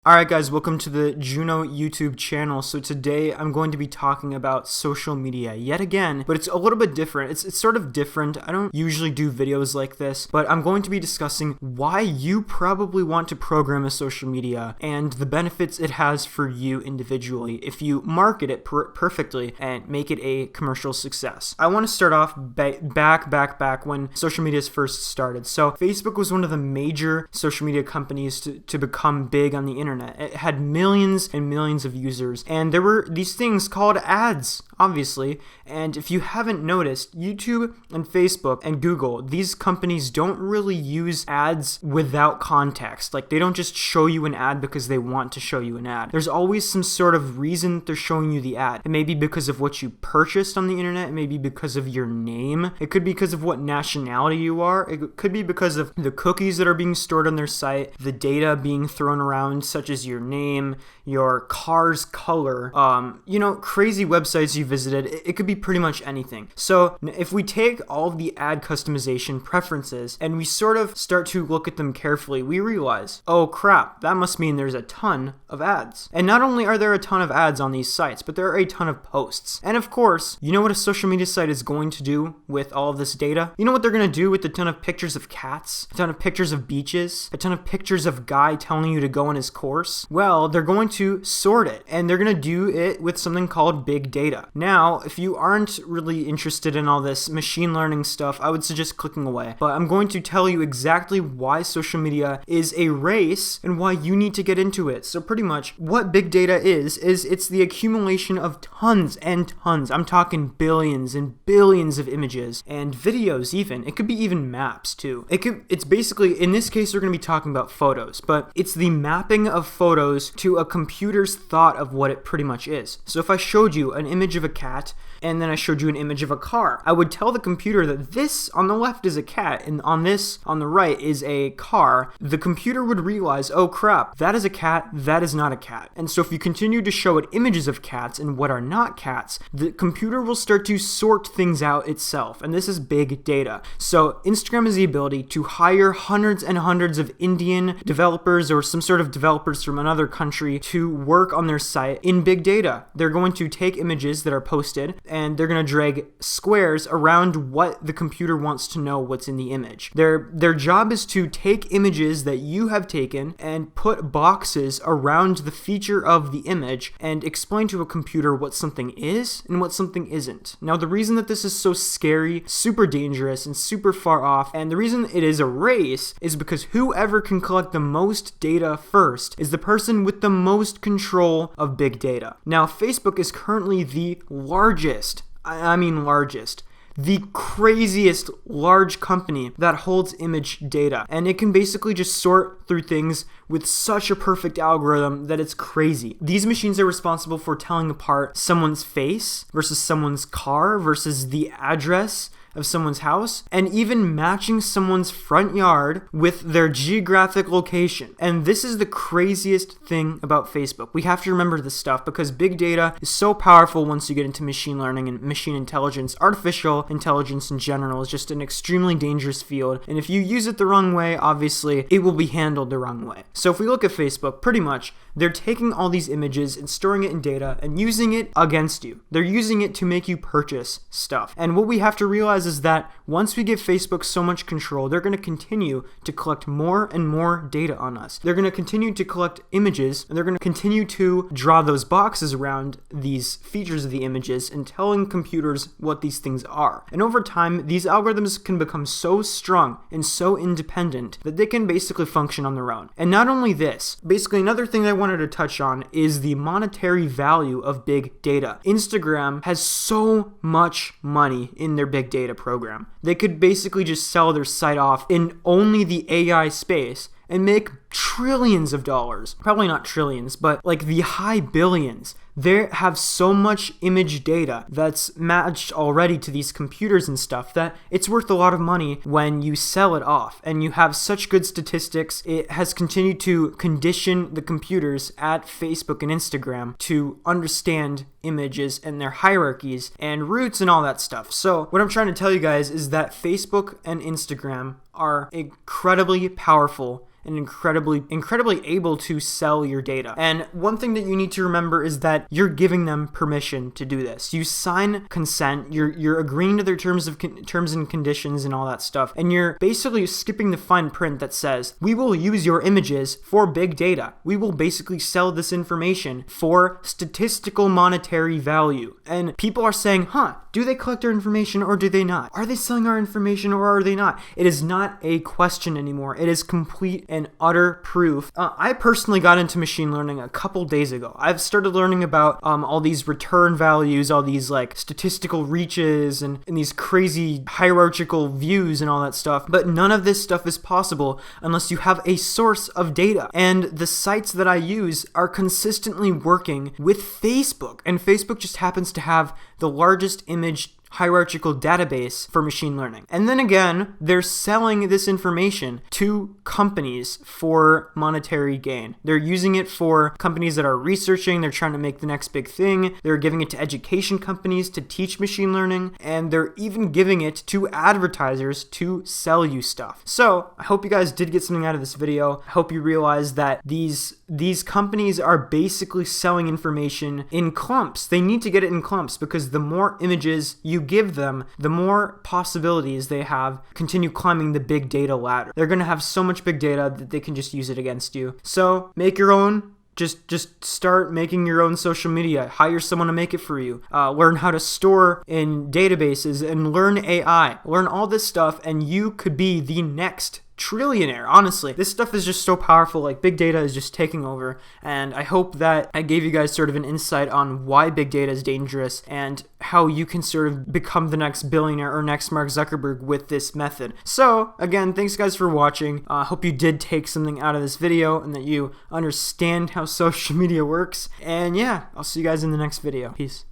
Alright guys, welcome to the Juno YouTube channel. So today I'm going to be talking about social media yet again, but it's a little bit different. It's sort of different. I don't usually do videos like this, but I'm going to be discussing why you probably want to program a social media and the benefits it has for you individually if you market it perfectly and make it a commercial success. I want to start off back when social media first started. So Facebook was one of the major social media companies to become big on the internet. It had millions and millions of users, and there were these things called ads, obviously. And if you haven't noticed, YouTube and Facebook and Google, these companies don't really use ads without context. Like, they don't just show you an ad because they want to show you an ad. There's always some sort of reason that they're showing you the ad. It may be because of what you purchased on the internet. It may be because of your name. It could be because of what nationality you are. It could be because of the cookies that are being stored on their site, the data being thrown around, such as your name, your car's color, crazy websites you visited. It could be pretty much anything. So if we take all of the ad customization preferences and we sort of start to look at them carefully, we realize, oh crap, that must mean there's a ton of ads. And not only are there a ton of ads on these sites, but there are a ton of posts. And of course, you know what a social media site is going to do with all of this data? You know what they're going to do with a ton of pictures of cats, a ton of pictures of beaches, a ton of pictures of guy telling you to go on his course? Well, they're going to sort it, and they're going to do it with something called big data. Now, if you aren't really interested in all this machine learning stuff, I would suggest clicking away. But I'm going to tell you exactly why social media is a race and why you need to get into it. So pretty much what big data is it's the accumulation of tons and tons. I'm talking billions and billions of images and videos even. It could be even maps too. It's basically, in this case, we're going to be talking about photos, but it's the mapping of photos to a computer's thought of what it pretty much is. So if I showed you an image of a cat and then I showed you an image of a car, I would tell the computer that this on the left is a cat and on this on the right is a car. The computer would realize, oh crap, that is a cat, that is not a cat. And so if you continue to show it images of cats and what are not cats, the computer will start to sort things out itself. And this is big data. So Instagram has the ability to hire hundreds and hundreds of Indian developers or some sort of developers from another country to work on their site in big data. They're going to take images that are posted and they're going to drag squares around what the computer wants to know what's in the image. Their job is to take images that you have taken and put boxes around the feature of the image and explain to a computer what something is and what something isn't. Now, the reason that this is so scary, super dangerous, and super far off, and the reason it is a race is because whoever can collect the most data first is the person with the most control of big data. Now, Facebook is currently the largest, the craziest large company that holds image data, and it can basically just sort through things with such a perfect algorithm that it's crazy. These machines are responsible for telling apart someone's face versus someone's car versus the address of someone's house, and even matching someone's front yard with their geographic location. And this is the craziest thing about Facebook. We have to remember this stuff because big data is so powerful once you get into machine learning and machine intelligence. Artificial intelligence in general is just an extremely dangerous field, and if you use it the wrong way, obviously it will be handled the wrong way. So if we look at Facebook, pretty much they're taking all these images and storing it in data and using it against you. They're using it to make you purchase stuff. And what we have to realize is that once we give Facebook so much control, they're going to continue to collect more and more data on us. They're going to continue to collect images, and they're going to continue to draw those boxes around these features of the images and telling computers what these things are. And over time, these algorithms can become so strong and so independent that they can basically function on their own. And not only this, basically another thing I wanted to touch on is the monetary value of big data. Instagram has so much money in their big data program. They could basically just sell their site off in only the AI space and make trillions of dollars. Probably not trillions, but like the high billions. They have so much image data that's matched already to these computers and stuff that it's worth a lot of money when you sell it off. And you have such good statistics. It has continued to condition the computers at Facebook and Instagram to understand images and their hierarchies and roots and all that stuff. So what I'm trying to tell you guys is that Facebook and Instagram are incredibly powerful and incredibly incredibly able to sell your data. And one thing that you need to remember is that you're giving them permission to do this. You sign consent, you're agreeing to their terms and conditions and all that stuff, and you're basically skipping the fine print that says, we will use your images for big data. We will basically sell this information for statistical monetary value. And people are saying, do they collect our information or do they not? Are they selling our information or are they not? It is not a question anymore. It is complete and utter proof. I personally got into machine learning a couple days ago. I've started learning about all these return values, all these like statistical reaches and these crazy hierarchical views and all that stuff. But none of this stuff is possible unless you have a source of data. And the sites that I use are consistently working with Facebook. And Facebook just happens to have the largest image hierarchical database for machine learning. And then again, they're selling this information to companies for monetary gain. They're using it for companies that are researching, they're trying to make the next big thing, they're giving it to education companies to teach machine learning, and they're even giving it to advertisers to sell you stuff. So I hope you guys did get something out of this video. I hope you realize that these companies are basically selling information in clumps. They need to get it in clumps because the more images you give them, the more possibilities they have continue climbing the big data ladder. They're going to have so much big data that they can just use it against you. So make your own. Just start making your own social media. Hire someone to make it for you. Learn how to store in databases and learn AI. Learn all this stuff and you could be the next trillionaire. Honestly, this stuff is just so powerful. Like, big data is just taking over, and I hope that I gave you guys sort of an insight on why big data is dangerous and how you can sort of become the next billionaire or next Mark Zuckerberg with this method. So again, thanks guys for watching. I hope you did take something out of this video and that you understand how social media works. And yeah, I'll see you guys in the next video. Peace.